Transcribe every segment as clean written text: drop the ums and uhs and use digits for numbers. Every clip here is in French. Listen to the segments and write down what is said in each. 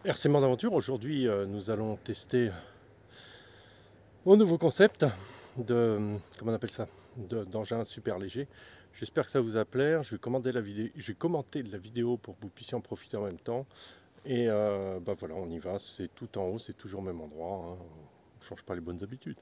RC Monde Aventure, aujourd'hui nous allons tester mon nouveau concept de, comment on appelle ça, d'engin super léger. J'espère que ça vous a plu. Je vais commenter la vidéo pour que vous puissiez en profiter en même temps. Et bah voilà, on y va, c'est tout en haut, c'est toujours au même endroit, hein. On ne change pas les bonnes habitudes.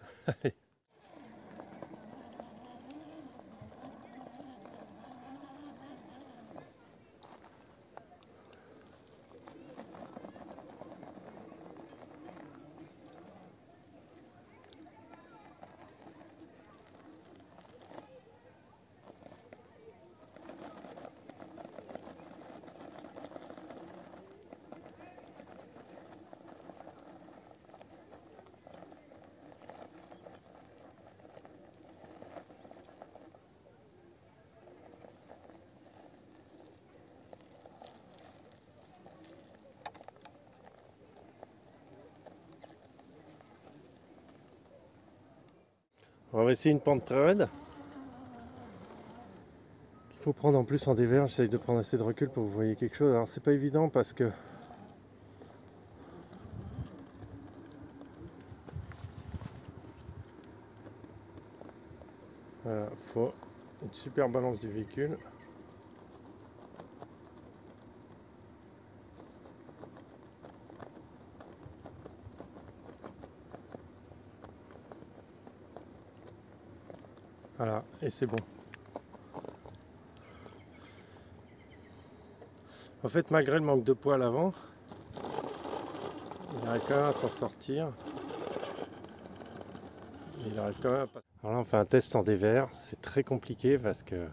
On va essayer une pente très raide. Il faut prendre en plus en dévers, j'essaye de prendre assez de recul pour que vous voyez quelque chose. Alors c'est pas évident parce que voilà, faut une super balance du véhicule. Voilà, et c'est bon. En fait, malgré le manque de poids à l'avant, il arrive quand même à s'en sortir. Il arrive quand même à pas... Alors là, on fait un test en dévers. C'est très compliqué parce que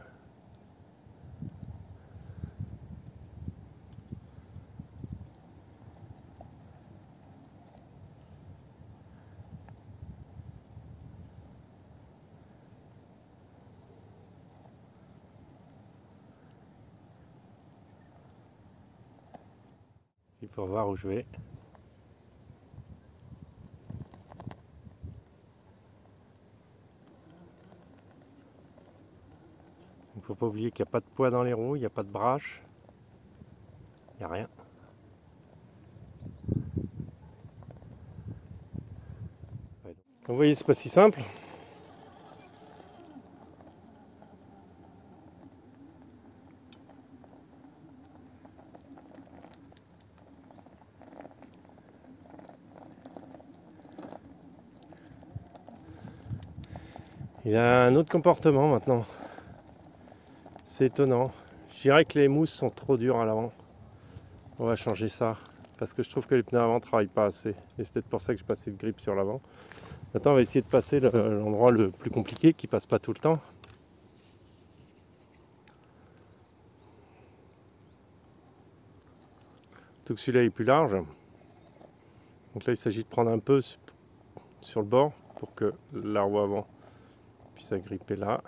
il faut voir où je vais. Il ne faut pas oublier qu'il n'y a pas de poids dans les roues, il n'y a pas de brache, il n'y a rien. Comme vous voyez, c'est pas si simple. Il a un autre comportement maintenant. C'est étonnant. Je dirais que les mousses sont trop dures à l'avant. On va changer ça. Parce que je trouve que les pneus avant ne travaillent pas assez. Et c'est peut-être pour ça que j'ai passé le grip sur l'avant. Maintenant, on va essayer de passer l'endroit le plus compliqué qui passe pas tout le temps. Tout que celui-là est plus large. Donc là, il s'agit de prendre un peu sur le bord pour que la roue avant puisse agripper là.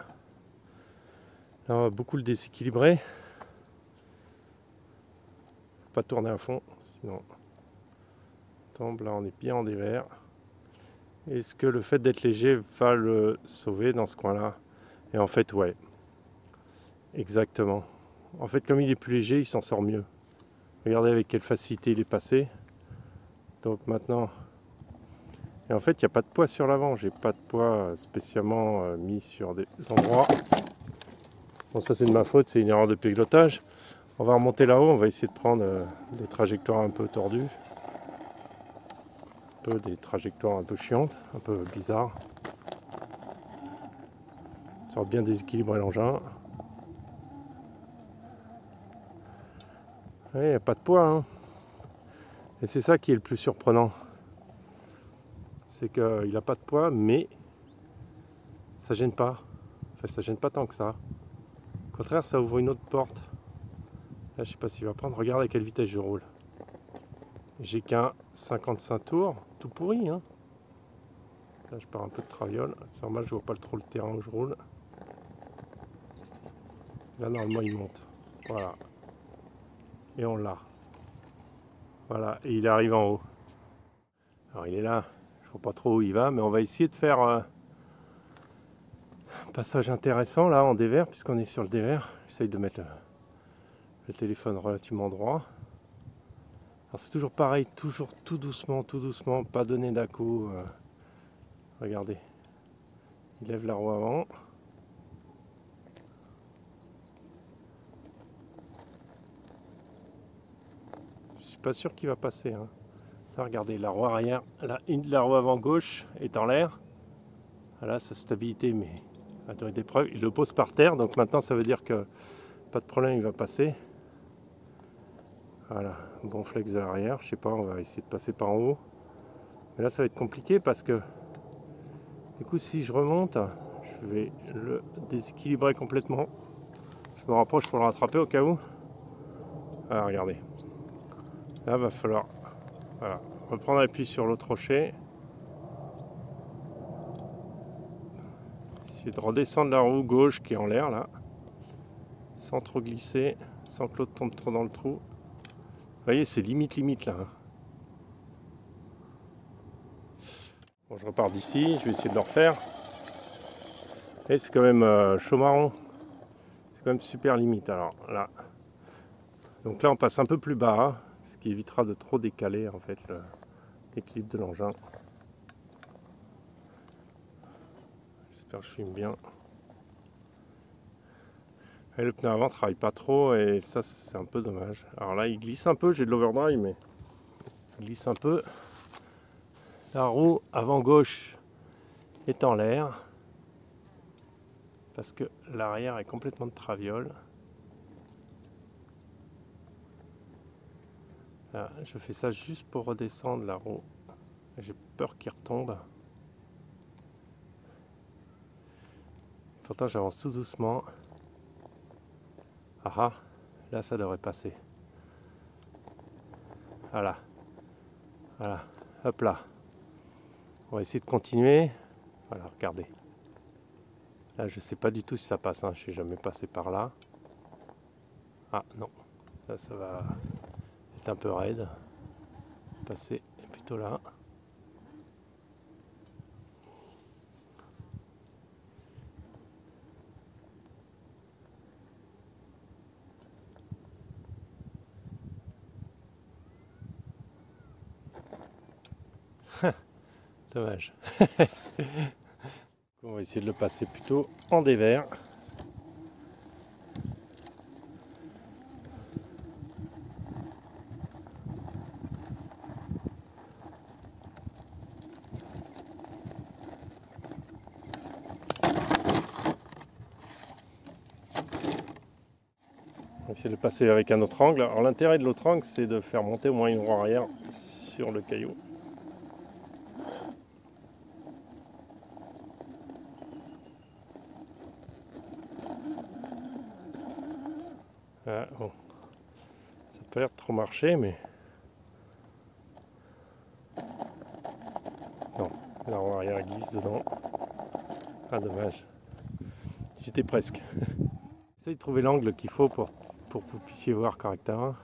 Là, on va beaucoup le déséquilibrer. Pas tourner à fond, sinon on tombe. Là, on est bien en dévers. Est-ce que le fait d'être léger va le sauver dans ce coin-là? Et en fait, ouais. Exactement. En fait, comme il est plus léger, il s'en sort mieux. Regardez avec quelle facilité il est passé. Donc maintenant... Et en fait, il n'y a pas de poids sur l'avant. J'ai pas de poids spécialement mis sur des endroits. Bon, ça c'est de ma faute, c'est une erreur de pilotage. On va remonter là-haut, on va essayer de prendre des trajectoires un peu tordues. Des trajectoires un peu chiantes, un peu bizarres. Ça va bien déséquilibrer l'engin. Il n'y a pas de poids, hein. Et c'est ça qui est le plus surprenant. C'est qu'il n'a pas de poids, mais ça gêne pas. Enfin, ça gêne pas tant que ça. Au contraire, ça ouvre une autre porte. Là, je sais pas s'il va prendre. Regarde à quelle vitesse je roule. J'ai qu'un 55 tours, tout pourri, hein. Là, je pars un peu de traviole. C'est normal, je vois pas trop le terrain où je roule. Là, normalement, il monte. Voilà. Et on l'a. Voilà. Et il arrive en haut. Alors, il est là. Je vois pas trop où il va, mais on va essayer de faire un passage intéressant, là, en dévers, puisqu'on est sur le dévers. J'essaye de mettre le téléphone relativement droit. Alors c'est toujours pareil, toujours tout doucement, pas donner d'un coup. Regardez, il lève la roue avant. Je suis pas sûr qu'il va passer. Hein. Là, regardez, la roue arrière, la roue avant gauche est en l'air. Voilà, sa stabilité, mais à durée d'épreuve, il le pose par terre. Donc maintenant, ça veut dire que pas de problème, il va passer. Voilà, bon flex de l'arrière. Je sais pas, on va essayer de passer par en haut. Mais là, ça va être compliqué parce que du coup, si je remonte, je vais le déséquilibrer complètement. Je me rapproche pour le rattraper au cas où. Ah, regardez. Là, va falloir reprendre appui sur l'autre rocher. Essayer de redescendre la roue gauche qui est en l'air là. Sans trop glisser, sans que l'autre tombe trop dans le trou. Vous voyez, c'est limite là. Bon, je repars d'ici, je vais essayer de le refaire. Et c'est quand même chaud marron. C'est quand même super limite. Alors là. Donc là, on passe un peu plus bas, hein, ce qui évitera de trop décaler en fait l'équilibre de l'engin. J'espère que je filme bien. Et le pneu avant ne travaille pas trop et ça, c'est un peu dommage. Alors là, il glisse un peu, j'ai de l'overdrive, mais il glisse un peu. La roue avant gauche est en l'air parce que l'arrière est complètement de traviole. Là, je fais ça juste pour redescendre la roue. J'ai peur qu'il retombe. Pourtant, j'avance tout doucement. Ah ah, là ça devrait passer. Voilà. Voilà. Hop là. On va essayer de continuer. Voilà, regardez. Là, je sais pas du tout si ça passe. Hein. Je suis jamais passé par là. Ah non. Là, ça va être un peu raide. Passer plutôt là. Dommage. On va essayer de le passer plutôt en dévers. On va essayer de le passer avec un autre angle. Alors l'intérêt de l'autre angle, c'est de faire monter au moins une roue arrière sur le caillou. Ah, bon. Ça n'a pas l'air de trop marcher, mais... Non, la roue arrière glisse dedans. Ah, dommage. J'étais presque. J'essaie de trouver l'angle qu'il faut pour que vous puissiez voir correctement.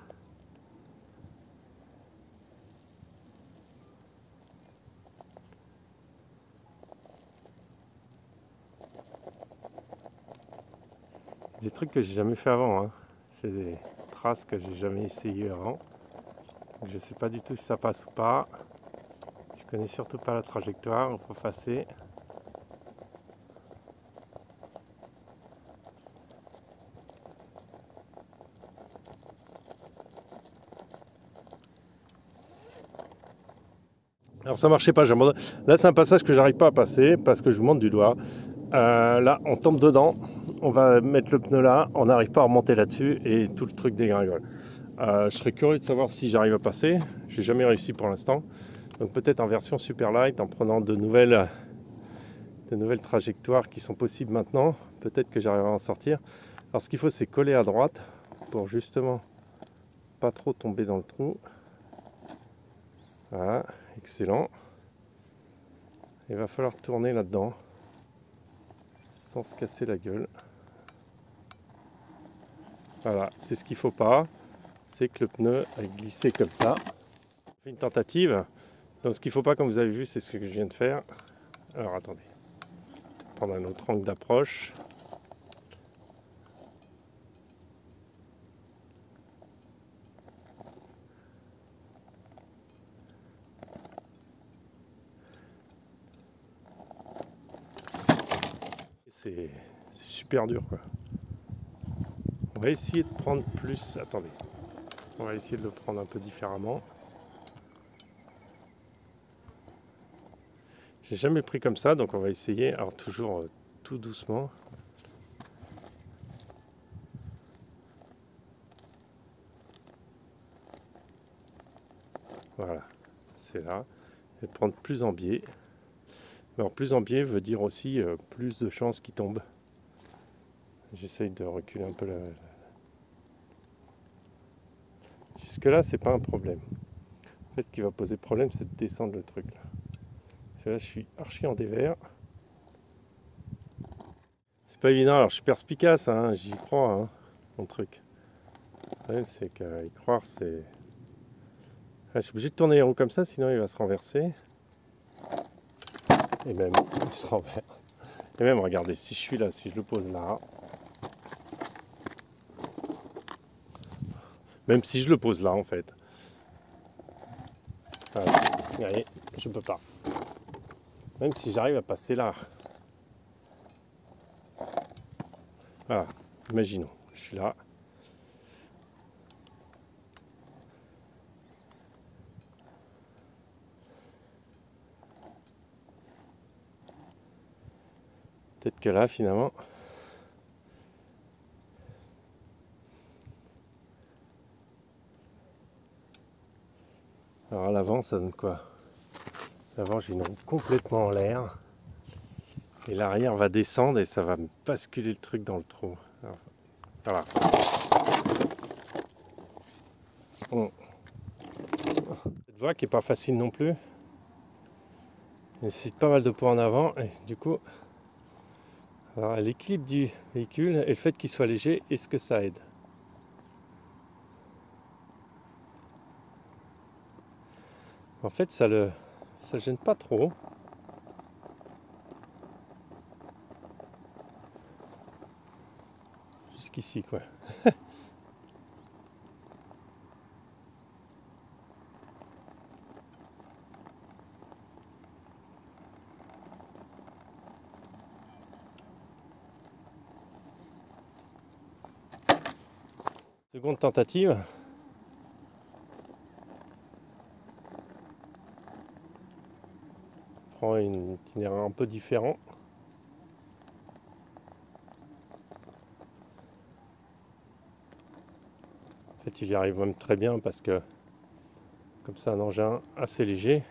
Des trucs que j'ai jamais fait avant. Hein. C'est des traces que j'ai jamais essayé avant. Donc je sais pas du tout si ça passe ou pas. Je connais surtout pas la trajectoire. Il faut effacer. Alors ça marchait pas, j'abandonne. Là c'est un passage que j'arrive pas à passer parce que je vous montre du doigt. Là on tombe dedans, on va mettre le pneu là, on n'arrive pas à remonter là-dessus et tout le truc dégringole. Je serais curieux de savoir si j'arrive à passer. J'ai jamais réussi pour l'instant. Donc peut-être en version super light, en prenant de nouvelles trajectoires qui sont possibles maintenant. Peut-être que j'arriverai à en sortir. Alors ce qu'il faut c'est coller à droite pour justement pas trop tomber dans le trou. Voilà, excellent. Il va falloir tourner là-dedans sans se casser la gueule. Voilà, c'est ce qu'il ne faut pas, c'est que le pneu a glissé comme ça. On fait une tentative. Donc ce qu'il ne faut pas, comme vous avez vu, c'est ce que je viens de faire. Alors attendez, prendre un autre angle d'approche. c'est super dur quoi. On va essayer de prendre plus. Attendez. On va essayer de le prendre un peu différemment. J'ai jamais pris comme ça, donc on va essayer. Alors toujours tout doucement. Voilà, c'est là. Et de prendre plus en biais. Alors plus en biais veut dire aussi plus de chances qu'il tombe. J'essaye de reculer un peu Jusque là c'est pas un problème. En fait ce qui va poser problème c'est de descendre le truc là. Parce que là je suis archi en dévers. C'est pas évident, alors je suis perspicace, hein, j'y crois, hein, mon truc. Le problème c'est qu'y croire c'est... Je suis obligé de tourner les roues comme ça sinon il va se renverser. Et même il se renverse. Et même regardez, si je suis là, si je le pose là, même si je le pose là en fait, vous voyez, je peux pas. Même si j'arrive à passer là. Voilà, imaginons, je suis là. Peut-être que là finalement... Alors à l'avant ça donne quoi? L'avant j'ai une roue complètement en l'air. Et l'arrière va descendre et ça va me basculer le truc dans le trou. Alors, voilà. Bon. Cette voie qui n'est pas facile non plus. Nécessite pas mal de poids en avant et du coup, alors l'équilibre du véhicule et le fait qu'il soit léger, est-ce que ça aide? En fait ça gêne pas trop. Jusqu'ici quoi. Seconde tentative. Prends un itinéraire un peu différent. En fait il y arrive même très bien parce que comme c'est un engin assez léger.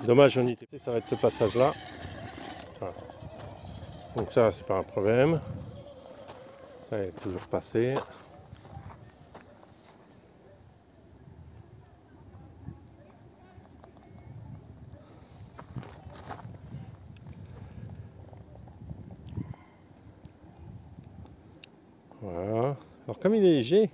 Dommage, on y était. Ça va être ce passage là. Voilà. Donc ça c'est pas un problème. Ça est toujours passé. Voilà. Alors comme il est léger,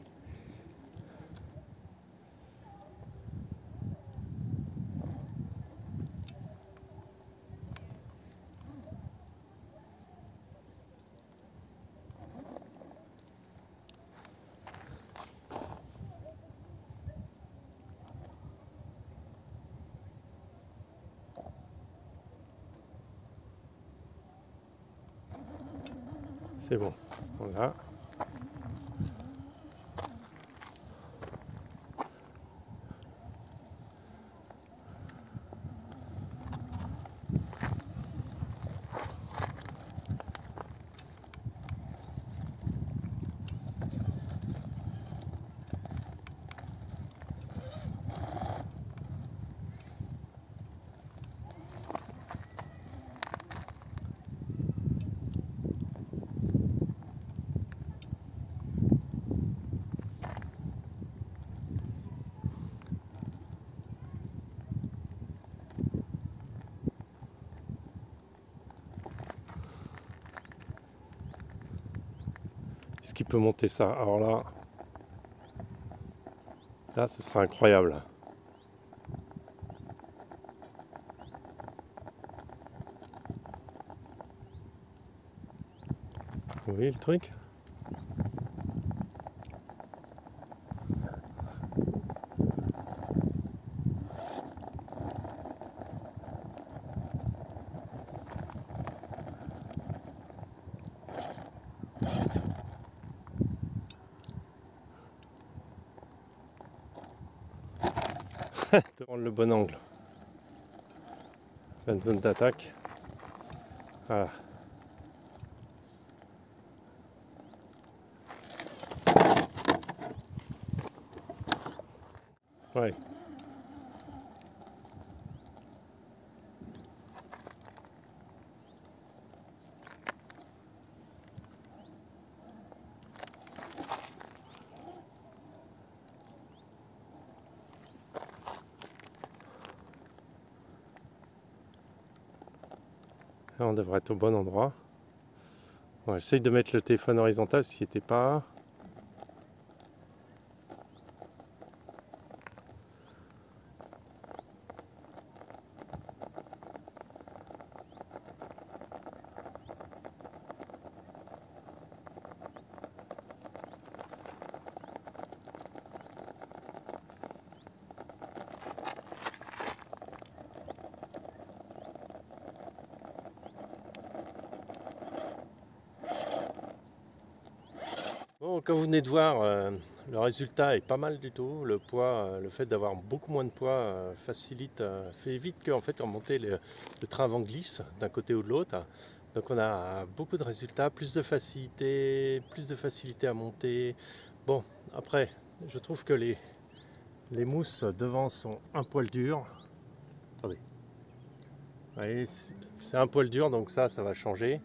c'est bon. Voilà. Qu'est-ce qui peut monter ça? Alors là, ce sera incroyable. Vous voyez le truc? De prendre le bon angle. La zone d'attaque. Voilà. Ouais. Là, on devrait être au bon endroit. Bon, j'essaye de mettre le téléphone horizontal s'il n'était pas. Bon, comme vous venez de voir, le résultat est pas mal du tout. Le poids, le fait d'avoir beaucoup moins de poids fait évite qu'en fait en monter le train avant glisse d'un côté ou de l'autre. Donc on a beaucoup de résultats, plus de facilité à monter. Bon, après, je trouve que les mousses devant sont un poil dures. Attendez. Vous voyez, c'est un poil dur, donc ça va changer.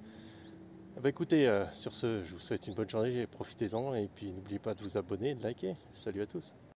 Bah écoutez, sur ce, je vous souhaite une bonne journée, profitez-en et puis n'oubliez pas de vous abonner et de liker. Salut à tous.